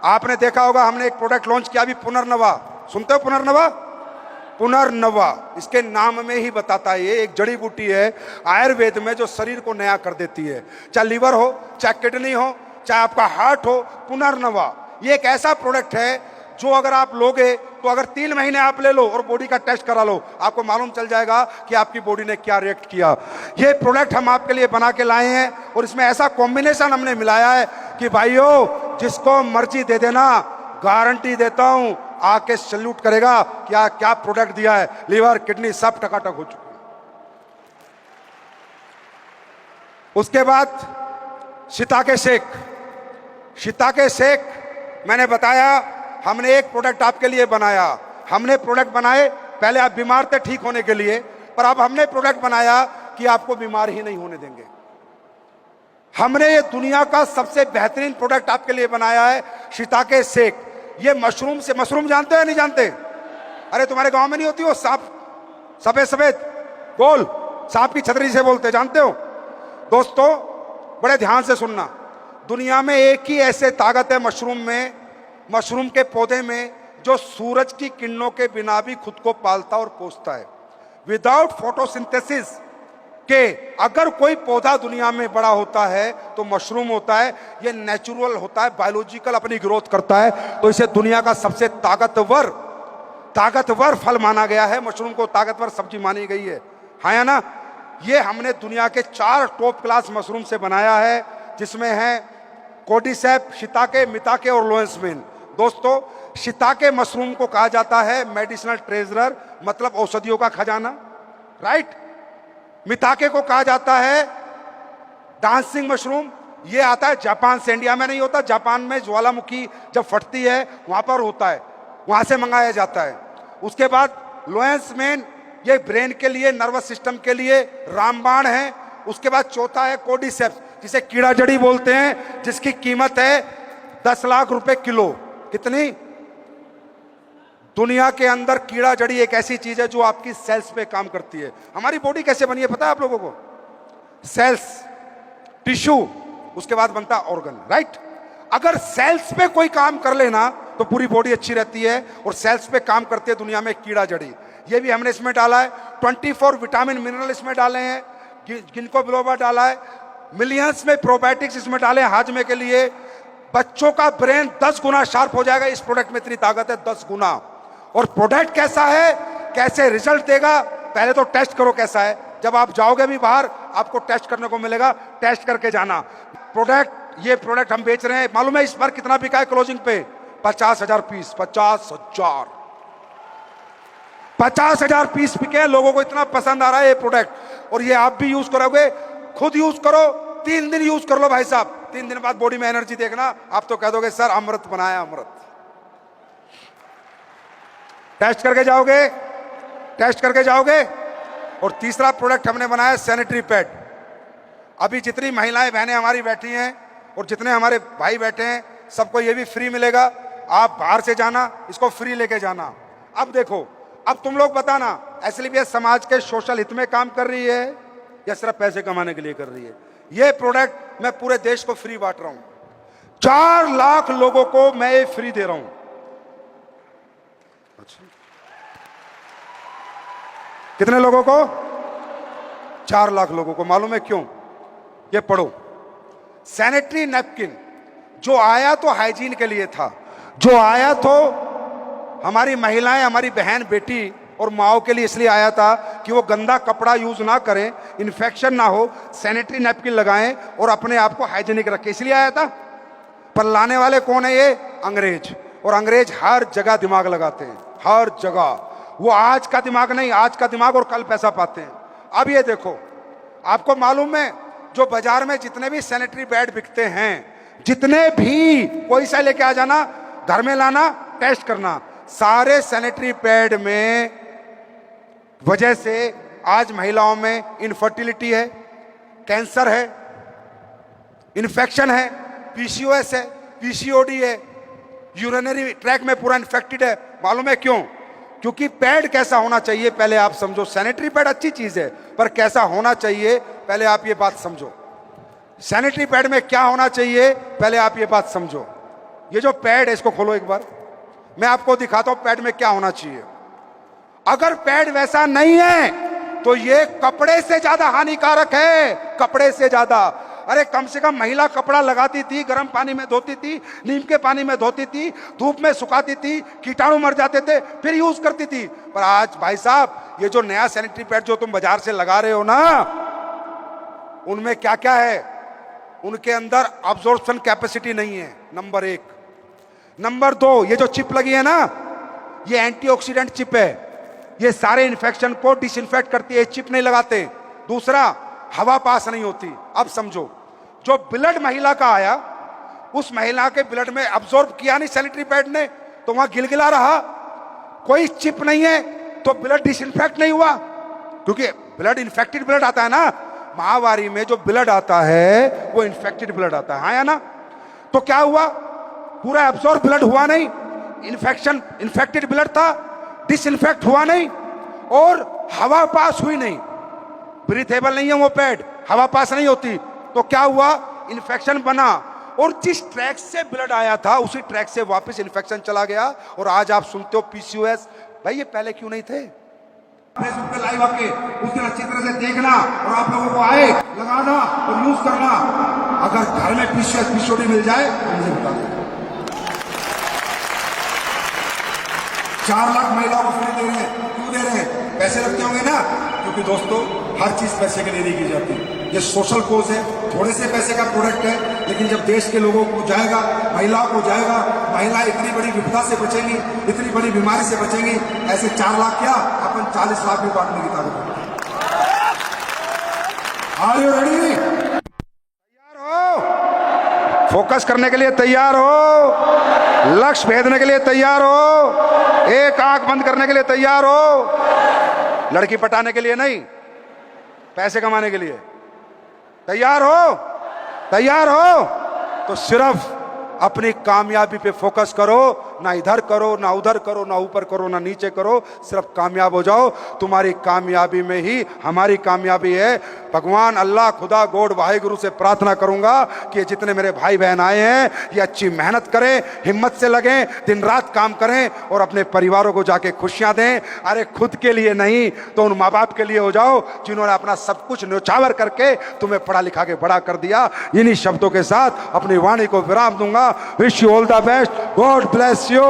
आपने देखा होगा हमने एक प्रोडक्ट लॉन्च किया अभी, पुनर्नवा। सुनते हो पुनर्नवा? पुनर्नवा इसके नाम में ही बताता है, ये एक जड़ी बूटी है आयुर्वेद में जो शरीर को नया कर देती है। चाहे लीवर हो, चाहे किडनी हो, चाहे आपका हार्ट हो, पुनर्नवा ये एक ऐसा प्रोडक्ट है जो अगर आप लोगे तो अगर 3 महीने आप ले लो और बॉडी का टेस्ट करा लो, आपको मालूम चल जाएगा कि आपकी बॉडी ने क्या रिएक्ट किया। ये प्रोडक्ट हम आपके लिए बना के लाए हैं और इसमें ऐसा कॉम्बिनेशन हमने मिलाया है कि भाइयों जिसको मर्जी दे देना, गारंटी देता हूं आके सैल्यूट करेगा क्या क्या प्रोडक्ट दिया है। लीवर किडनी सब टकाटक हो चुके। उसके बाद शिताके शेक। शिताके शेक मैंने बताया हमने एक प्रोडक्ट आपके लिए बनाया। हमने प्रोडक्ट बनाए, पहले आप बीमार थे ठीक होने के लिए, पर अब हमने प्रोडक्ट बनाया कि आपको बीमार ही नहीं होने देंगे। हमने ये दुनिया का सबसे बेहतरीन प्रोडक्ट आपके लिए बनाया है, शिताके शेक। ये मशरूम से, मशरूम जानते हो या नहीं जानते? अरे तुम्हारे गांव में नहीं होती वो सांप, सफेद सफेद गोल सांप की छतरी से बोलते, जानते हो? दोस्तों बड़े ध्यान से सुनना, दुनिया में एक ही ऐसे ताकत है मशरूम में, मशरूम के पौधे में, जो सूरज की किरणों के बिना भी खुद को पालता और पोषता है। विदाउट फोटोसिंथेसिस के अगर कोई पौधा दुनिया में बड़ा होता है तो मशरूम होता है। ये नेचुरल होता है, बायोलॉजिकल अपनी ग्रोथ करता है, तो इसे दुनिया का सबसे ताकतवर फल माना गया है। मशरूम को ताकतवर सब्जी मानी गई है, हाँ या ना? ये हमने दुनिया के 4 टॉप क्लास मशरूम से बनाया है, जिसमें है कोर्डिसेप, शिताके, मिताके और लोएंसमेन। दोस्तों शिताके मशरूम को कहा जाता है मेडिसिनल ट्रेजरर, मतलब औषधियों का खजाना, राइट। मिताके को कहा जाता है डांसिंग मशरूम। ये आता है जापान से, इंडिया में नहीं होता। जापान में ज्वालामुखी जब फटती है वहां पर होता है, वहां से मंगाया जाता है। उसके बाद लोएंसमेन, ये ब्रेन के लिए, नर्वस सिस्टम के लिए रामबाण है। उसके बाद चौथा है कोर्डिसेप्स, जिसे कीड़ा जड़ी बोलते हैं, जिसकी कीमत है 10 लाख रुपए किलो। कितनी? दुनिया के अंदर कीड़ा जड़ी एक ऐसी चीज है जो आपकी सेल्स पे काम करती है। हमारी बॉडी कैसे बनी है पता है आप लोगों को? सेल्स, टिश्यू, उसके बाद बनता है ऑर्गन, राइट। अगर सेल्स पे कोई काम कर लेना तो पूरी बॉडी अच्छी रहती है, और सेल्स पे काम करती है दुनिया में कीड़ा जड़ी। ये भी हमने इसमें डाला है। 24 विटामिन मिनरल इसमें डाले हैं, गिनको बिलोबा डाला है, मिलियंस में प्रोबायोटिक्स इसमें डाले हैं हाजमे के लिए। बच्चों का ब्रेन 10 गुना शार्प हो जाएगा इस प्रोडक्ट में, इतनी ताकत है 10 गुना। और प्रोडक्ट कैसा है, कैसे रिजल्ट देगा, पहले तो टेस्ट करो कैसा है। जब आप जाओगे भी बाहर आपको टेस्ट करने को मिलेगा, टेस्ट करके जाना। प्रोडक्ट, ये प्रोडक्ट हम बेच रहे हैं, मालूम है इस बार कितना बिका है क्लोजिंग पे? 50,000 पीस। 50,000 पीस बिके। लोगों को इतना पसंद आ रहा है ये प्रोडक्ट। और ये आप भी यूज करोगे, खुद यूज करो, 3 दिन यूज कर लो भाई साहब। 3 दिन बाद बॉडी में एनर्जी देखना, आप तो कह दोगे सर अमृत बनाया, अमृत। टेस्ट करके जाओगे, टेस्ट करके जाओगे। और तीसरा प्रोडक्ट हमने बनाया सैनिटरी पैड। अभी जितनी महिलाएं बहनें हमारी बैठी हैं और जितने हमारे भाई बैठे हैं, सबको ये भी फ्री मिलेगा। आप बाहर से जाना, इसको फ्री लेके जाना। अब देखो, अब तुम लोग बताना, एसएलबीएस समाज के सोशल हित में काम कर रही है या सिर्फ पैसे कमाने के लिए कर रही है? ये प्रोडक्ट मैं पूरे देश को फ्री बांट रहा हूं। 4 लाख लोगों को मैं ये फ्री दे रहा हूं। अच्छा, कितने लोगों को? 4 लाख लोगों को। मालूम है क्यों? ये पढ़ो। सैनिटरी नैपकिन जो आया तो हाइजीन के लिए था, जो आया तो हमारी महिलाएं, हमारी बहन बेटी और माओ के लिए इसलिए आया था कि वो गंदा कपड़ा यूज ना करें, इन्फेक्शन ना हो, सैनिटरी नैपकिन लगाएं और अपने आप को हाइजीनिक रखें, इसलिए आया था। पर लाने वाले कौन है? ये अंग्रेज। और अंग्रेज हर जगह दिमाग लगाते हैं, हर जगह। वो आज का दिमाग नहीं, आज का दिमाग और कल पैसा पाते हैं। अब ये देखो, आपको मालूम है जो बाजार में जितने भी सैनिटरी पैड बिकते हैं, जितने भी, कोई सा लेके आ जाना, घर में लाना, टेस्ट करना, सारे सैनिटरी पैड में वजह से आज महिलाओं में इनफर्टिलिटी है, कैंसर है, इन्फेक्शन है, पीसीओएस है, पीसीओडी है, यूरिनरी ट्रैक में पूरा इन्फेक्टेड है। मालूम है क्यों? क्योंकि पैड कैसा होना चाहिए पहले आप समझो। सैनिटरी पैड अच्छी चीज है, पर कैसा होना चाहिए पहले आप ये बात समझो। सैनिटरी पैड में क्या होना चाहिए पहले आप ये बात समझो। ये जो पैड है इसको खोलो एक बार, मैं आपको दिखाता हूं पैड में क्या होना चाहिए। अगर पैड वैसा नहीं है तो ये कपड़े से ज्यादा हानिकारक है, कपड़े से ज्यादा। अरे कम से कम महिला कपड़ा लगाती थी, गर्म पानी में धोती थी, नीम के पानी में धोती थी, धूप में सुखाती थी, कीटाणु मर जाते थे, फिर यूज करती थी। पर आज भाई साहब ये जो नया सैनिटरी पैड जो तुम बाजार से लगा रहे हो ना, उनमें क्या क्या है, उनके अंदर अब्जॉर्प्शन कैपेसिटी नहीं है, नंबर एक। नंबर दो, ये जो चिप लगी है ना, ये एंटीऑक्सीडेंट चिप है, ये सारे इन्फेक्शन को डिसइंफेक्ट करती है, चिप नहीं लगाते। दूसरा, हवा पास नहीं होती। अब समझो, जो ब्लड महिला का आया, उस महिला के ब्लड में अब्सॉर्ब किया नहीं सैनिटरी पैड ने, तो वहां गिलगिला रहा। कोई चिप नहीं है तो ब्लड डिसइंफेक्ट नहीं हुआ, क्योंकि ब्लड इन्फेक्टेड ब्लड आता है ना, महावारी में जो ब्लड आता है वो इन्फेक्टेड ब्लड आता है, हाँ या ना। तो क्या हुआ, पूरा अब्सॉर्ब ब्लड हुआ नहीं, इन्फेक्शन इन्फेक्टेड ब्लड था, डिसइंफेक्ट हुआ नहीं, और हवा पास हुई नहीं। ब्रीथेबल नहीं है वो पैड, हवा पास नहीं होती, तो क्या हुआ, इन्फेक्शन बना, और जिस ट्रैक से ब्लड आया था उसी ट्रैक से वापस इन्फेक्शन चला गया। और आज आप सुनते हो पीसीओएस। भाई ये पहले क्यों नहीं थे? फेसबुक पे लाइव आके उस दिन अच्छी तरह से देखना, और आप लोगों को आए लगाना और यूज करना। अगर घर में पीसीओएस पीसीओडी मिल जाए तो मुझे बता दें। 4 लाख महिलाओं को फ्री दे रहे हैं, क्यों दे रहे हैं? पैसे लगते होंगे ना, क्योंकि दोस्तों हर चीज पैसे के लिए नहीं की जाती। ये सोशल कोज है, थोड़े से पैसे का प्रोडक्ट है, लेकिन जब देश के लोगों को जाएगा, महिलाओं को जाएगा, महिलाएं इतनी बड़ी विपदा से बचेंगी, इतनी बड़ी बीमारी से बचेंगी। ऐसे 4 लाख क्या, अपन 40 लाख भी बांटने की ताकत है। Are you ready? तैयार हो? फोकस करने के लिए तैयार हो? लक्ष्य भेदने के लिए तैयार हो? एक आंख बंद करने के लिए तैयार हो? लड़की पटाने के लिए नहीं, पैसे कमाने के लिए तैयार हो? तैयार हो तो सिर्फ अपनी कामयाबी पे फोकस करो, ना इधर करो, ना उधर करो, ना ऊपर करो, ना नीचे करो, सिर्फ कामयाब हो जाओ। तुम्हारी कामयाबी में ही हमारी कामयाबी है। भगवान अल्लाह, खुदा, गॉड, वाहिगुरु से प्रार्थना करूंगा कि जितने मेरे भाई बहन आए हैं ये अच्छी मेहनत करें, हिम्मत से लगें, दिन रात काम करें और अपने परिवारों को जाके खुशियां दें। अरे खुद के लिए नहीं तो उन माँ बाप के लिए हो जाओ जिन्होंने अपना सब कुछ न्यौछावर करके तुम्हें पढ़ा लिखा के बड़ा कर दिया। इन्हीं शब्दों के साथ अपनी वाणी को विराम दूंगा। Wish you all the best, God bless you.